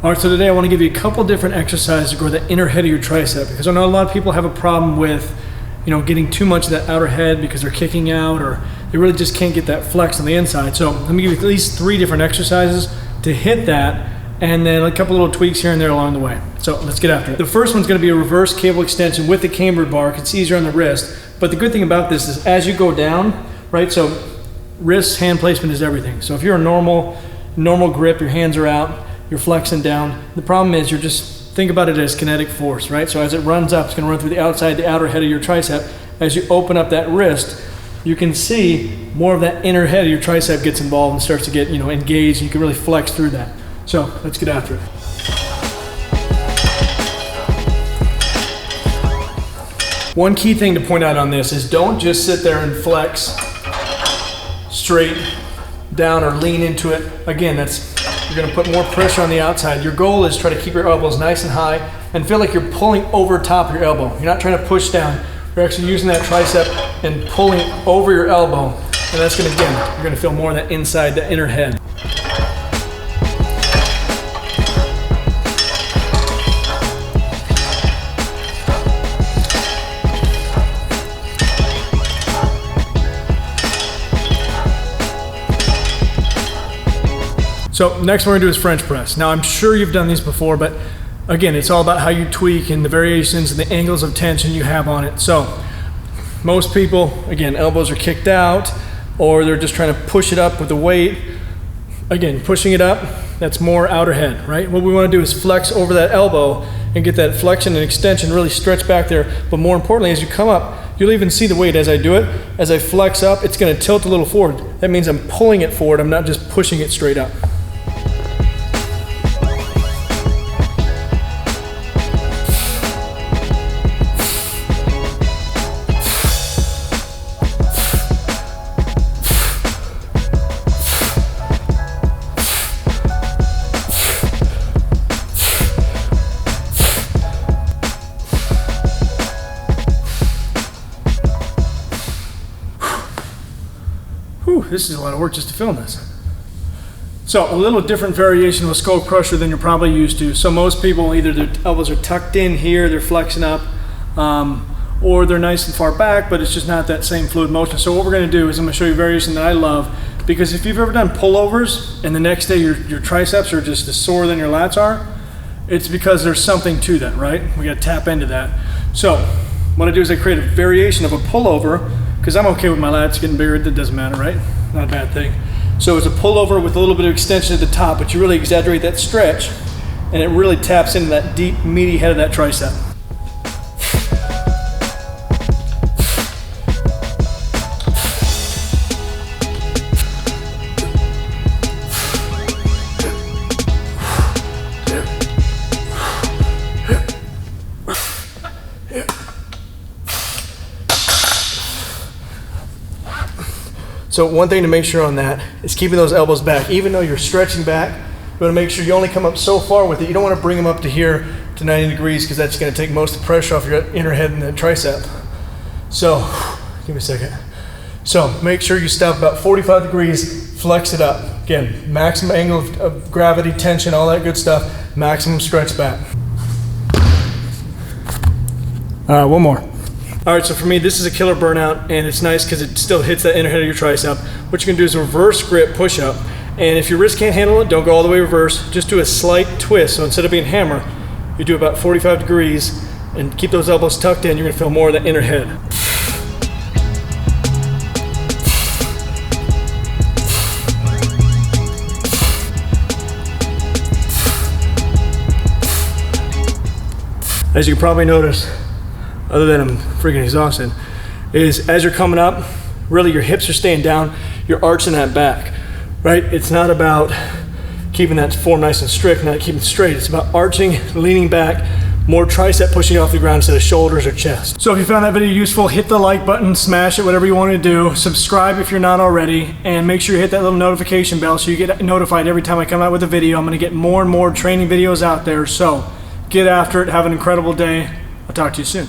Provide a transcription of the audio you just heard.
All right, so today I want to give you a couple different exercises to grow the inner head of your tricep, because I know a lot of people have a problem with, getting too much of that outer head because they're kicking out, or they really just can't get that flex on the inside. So let me give you at least 3 different exercises to hit that, and then a couple little tweaks here and there along the way. So let's get after it. The first one's going to be a reverse cable extension with the camber bar. It's easier on the wrist, but the good thing about this is as you go down, right? So wrist, hand placement is everything. So if you're a normal grip, your hands are out, you're flexing down. The problem is you're just, think about it as kinetic force, right? So as it runs up, it's gonna run through the outside, the outer head of your tricep. As you open up that wrist, you can see more of that inner head of your tricep gets involved and starts to get, engaged. You can really flex through that. So let's get after it. One key thing to point out on this is don't just sit there and flex straight down or lean into it. Again, you're gonna put more pressure on the outside. Your goal is try to keep your elbows nice and high and feel like you're pulling over top of your elbow. You're not trying to push down. You're actually using that tricep and pulling over your elbow. And that's gonna, again, you're gonna feel more of that inside, the inner head. So next one we're gonna do is French press. Now I'm sure you've done these before, but again, it's all about how you tweak and the variations and the angles of tension you have on it. So most people, again, elbows are kicked out or they're just trying to push it up with the weight. Again, pushing it up, that's more outer head, right? What we wanna do is flex over that elbow and get that flexion and extension really stretch back there. But more importantly, as you come up, you'll even see the weight as I do it. As I flex up, it's gonna tilt a little forward. That means I'm pulling it forward, I'm not just pushing it straight up. Whew, this is a lot of work just to film this. So a little different variation of a skull crusher than you're probably used to. So most people, either their elbows are tucked in here, they're flexing up, or they're nice and far back, but it's just not that same fluid motion. So what we're gonna do is I'm gonna show you a variation that I love, because if you've ever done pullovers and the next day your triceps are just as sore than your lats are, it's because there's something to that, right? We gotta tap into that. So what I do is I create a variation of a pullover, because I'm okay with my lats getting bigger, it doesn't matter, right? Not a bad thing. So it's a pullover with a little bit of extension at the top, but you really exaggerate that stretch, and it really taps into that deep, meaty head of that tricep. So one thing to make sure on that is keeping those elbows back. Even though you're stretching back, you want to make sure you only come up so far with it. You don't want to bring them up to here to 90 degrees, because that's going to take most of the pressure off your inner head and the tricep. So, give me a second. So make sure you stop about 45 degrees, flex it up. Again, maximum angle of gravity, tension, all that good stuff, maximum stretch back. All right, one more. All right, so for me, this is a killer burnout, and it's nice because it still hits that inner head of your tricep. What you can do is a reverse grip push-up, and if your wrist can't handle it, don't go all the way reverse, just do a slight twist. So instead of being hammer, you do about 45 degrees, and keep those elbows tucked in, you're gonna feel more of the inner head. As you can probably notice, other than I'm freaking exhausted, is as you're coming up, really your hips are staying down, you're arching that back, right? It's not about keeping that form nice and strict, not keeping it straight. It's about arching, leaning back, more tricep pushing off the ground instead of shoulders or chest. So if you found that video useful, hit the like button, smash it, whatever you want to do. Subscribe if you're not already, and make sure you hit that little notification bell so you get notified every time I come out with a video. I'm gonna get more and more training videos out there, so get after it, have an incredible day. I'll talk to you soon.